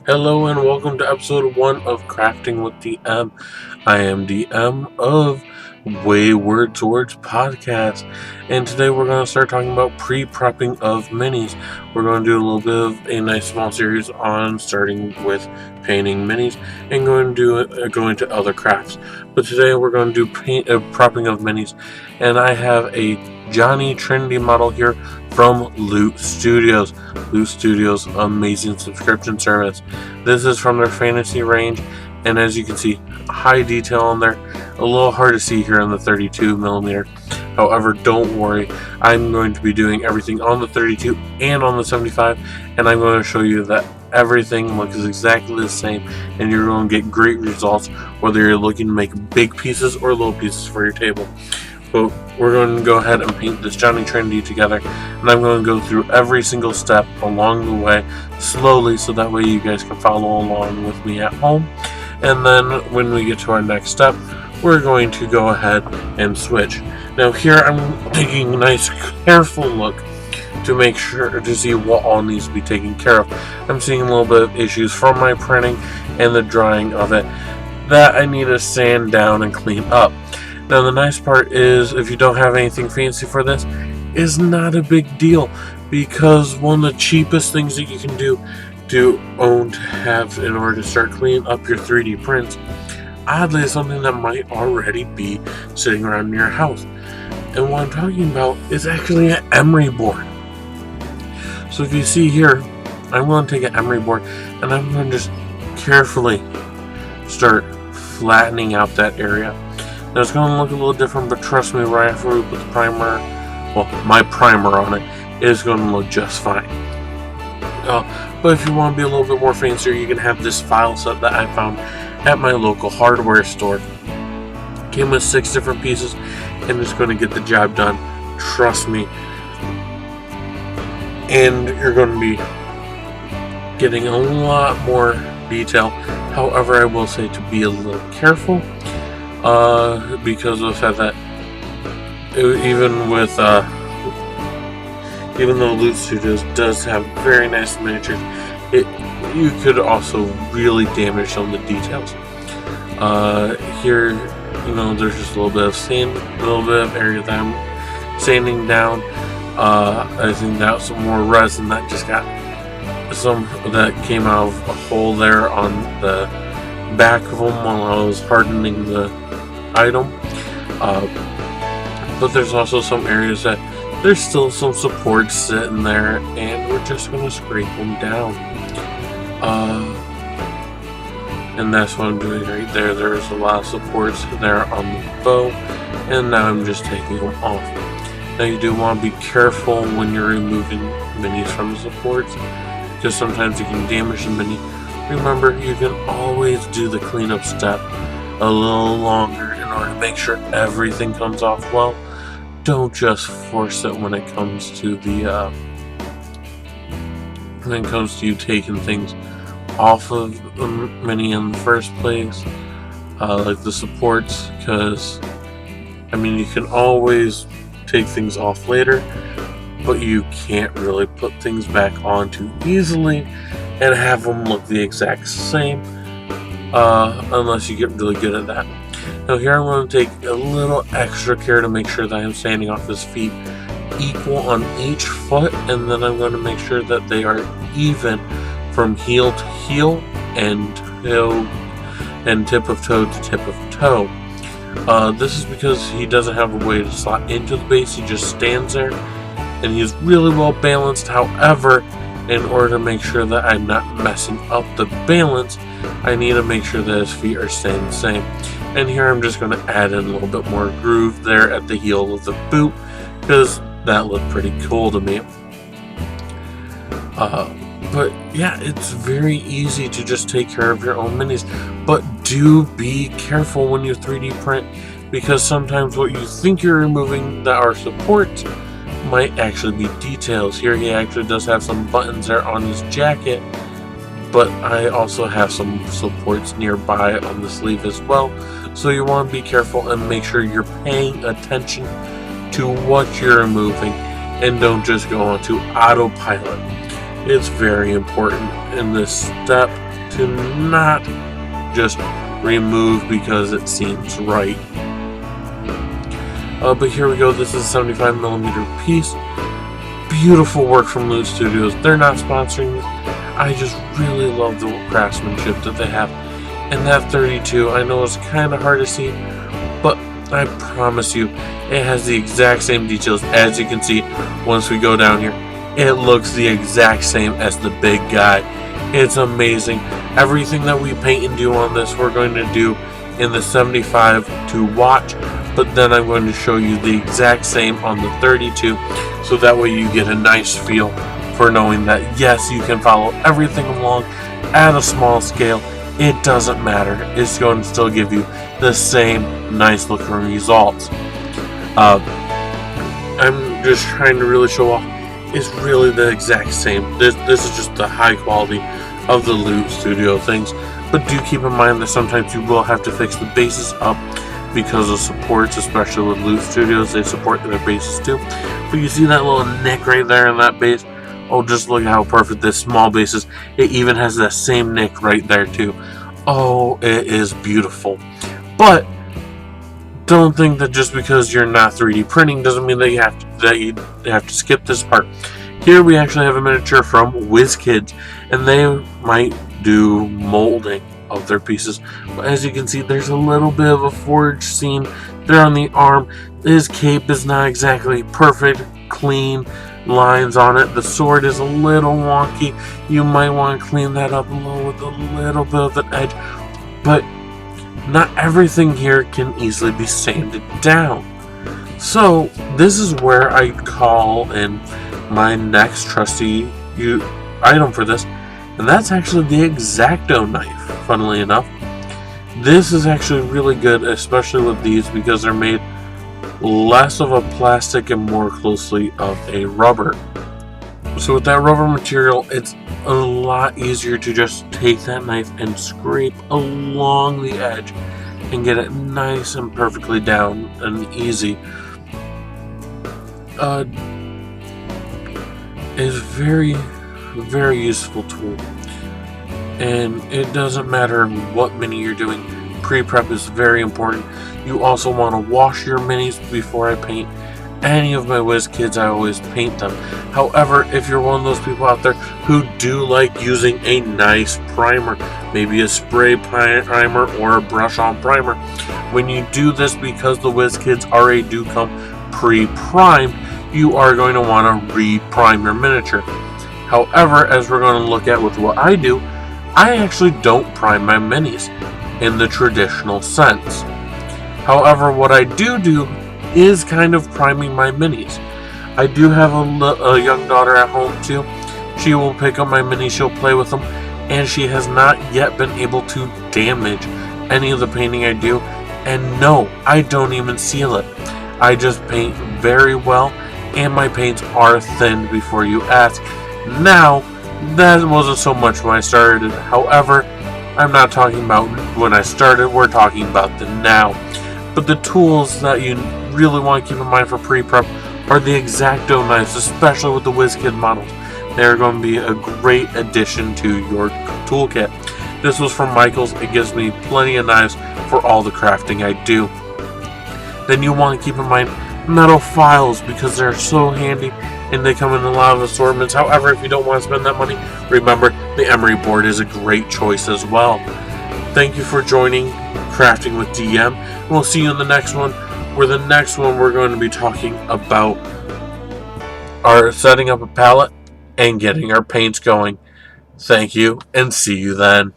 Hello and welcome to episode 1 of Crafting with DM. I am DM of Wayward Swords Podcast, and today we're going to start talking about pre-prepping of minis. We're going to do a little bit of a nice small series on starting with painting minis and going to go into other crafts. But today we're going to do prepping of minis, and I have a Johnny Trinity model here from Loot Studios. Loot Studios, amazing subscription service. This is from their fantasy range, and as you can see, high detail on there. A little hard to see here on the 32mm. However, don't worry, I'm going to be doing everything on the 32 and on the 75, and I'm going to show you that everything looks exactly the same, and you're going to get great results whether you're looking to make big pieces or little pieces for your table. But we're going to go ahead and paint this Johnny Trinity together, and I'm going to go through every single step along the way slowly so that way you guys can follow along with me at home. And then when we get to our next step, we're going to go ahead and switch. Now here I'm taking a nice careful look to make sure to see what all needs to be taken care of. I'm seeing a little bit of issues from my printing and the drying of it that I need to sand down and clean up. Now the nice part is, if you don't have anything fancy for this, is not a big deal, because one of the cheapest things that you can do to have in order to start cleaning up your 3D prints, oddly, is something that might already be sitting around in your house. And what I'm talking about is actually an Emery board. So if you see here, I'm going to take an Emery board and I'm going to just carefully start flattening out that area. Now it's going to look a little different, but trust me, right after we put the primer, well, my primer on it, is going to look just fine. But if you want to be a little bit more fancier, you can have this file set that I found at my local hardware store. Came with 6 different pieces, and it's going to get the job done. Trust me. And you're going to be getting a lot more detail. However, I will say to be a little careful, because of the fact that even though Loot Studios does have very nice miniatures, you could also really damage some of the details. Here, there's just a little bit of sand, a little bit of area that I'm sanding down. I think that was some more resin that just got that came out of a hole there on the back of them while I was hardening the item. But there's also some areas that there's still some support sitting there, and we're just going to scrape them down. And that's what I'm doing right there. There's a lot of supports there on the bow, and now I'm just taking them off. Now you do want to be careful when you're removing minis from the supports, because sometimes you can damage the mini. Remember, you can always do the cleanup step a little longer in order to make sure everything comes off well. Don't just force it when it comes to you taking things off of the mini in the first place, like the supports, because you can always take things off later, but you can't really put things back on too easily and have them look the exact same, unless you get really good at that. Now here I'm going to take a little extra care to make sure that I'm sanding off his feet equal on each foot, and then I'm going to make sure that they are even from heel to heel and tip of toe to tip of toe. This is because he doesn't have a way to slot into the base. He just stands there, and he's really well balanced. However, in order to make sure that I'm not messing up the balance, I need to make sure that his feet are staying the same. And here I'm just going to add in a little bit more groove there at the heel of the boot, because that looked pretty cool to me. But yeah, it's very easy to just take care of your own minis. But do be careful when you 3D print, because sometimes what you think you're removing that are supports might actually be details. Here he actually does have some buttons there on his jacket, but I also have some supports nearby on the sleeve as well. So you want to be careful and make sure you're paying attention to what you're removing, and don't just go on to autopilot. It's very important in this step to not just remove because it seems right. But here we go. This is a 75mm piece. Beautiful work from Loot Studios. They're not sponsoring this. I just really love the craftsmanship that they have. And that 32, I know it's kind of hard to see, but I promise you, it has the exact same details. As you can see, once we go down here, it looks the exact same as the big guy. It's amazing. Everything that we paint and do on this, we're going to do in the 75 to watch, but then I'm going to show you the exact same on the 32, so that way you get a nice feel for knowing that yes, you can follow everything along at a small scale. It doesn't matter. It's going to still give you the same nice looking results. I'm just trying to really show off. It's really the exact same. This is just the high quality of the Loot Studio things. But do keep in mind that sometimes you will have to fix the bases up because of supports, especially with Loot Studios. They support their bases too. But you see that little nick right there in that base? Oh, just look at how perfect this small base is. It even has that same nick right there too. Oh, it is beautiful. But don't think that just because you're not 3D printing doesn't mean that you have to skip this part. Here we actually have a miniature from Wizkids, and they might do molding of their pieces. But as you can see, there's a little bit of a forged seam there on the arm. His cape is not exactly perfect, clean lines on it. The sword is a little wonky. You might want to clean that up a little with a little bit of an edge, but not everything here can easily be sanded down. So this is where I call in my next trusty item for this, and that's actually the Xacto knife. Funnily enough, this is actually really good, especially with these, because they're made less of a plastic and more closely of a rubber. So with that rubber material, it's a lot easier to just take that knife and scrape along the edge and get it nice and perfectly down and easy. Is very, very useful tool, and it doesn't matter what mini you're doing. Pre-prep is very important. You also want to wash your minis before I paint any of my Wizkids. I always paint them. However, if you're one of those people out there who do like using a nice primer, maybe a spray primer or a brush-on primer, when you do this, because the Wizkids already do come pre-primed, you are going to want to re-prime your miniature. However, as we're going to look at with what I do, I actually don't prime my minis in the traditional sense. However, what I do is kind of priming my minis. I do have a young daughter at home too. She will pick up my minis, she'll play with them, and she has not yet been able to damage any of the painting I do. And no, I don't even seal it. I just paint very well, and my paints are thinned before you ask. Now, that wasn't so much when I started. However, I'm not talking about when I started, we're talking about the now. But the tools that you really want to keep in mind for pre-prep are the Xacto knives, especially with the Wizkid models. They're going to be a great addition to your toolkit. This was from Michaels. It gives me plenty of knives for all the crafting I do. Then you want to keep in mind metal files, because they're so handy and they come in a lot of assortments. However, if you don't want to spend that money, remember the Emery Board is a great choice as well. Thank you for joining Crafting with DM. And we'll see you in the next one, where the next one we're going to be talking about our setting up a palette and getting our paints going. Thank you, and see you then.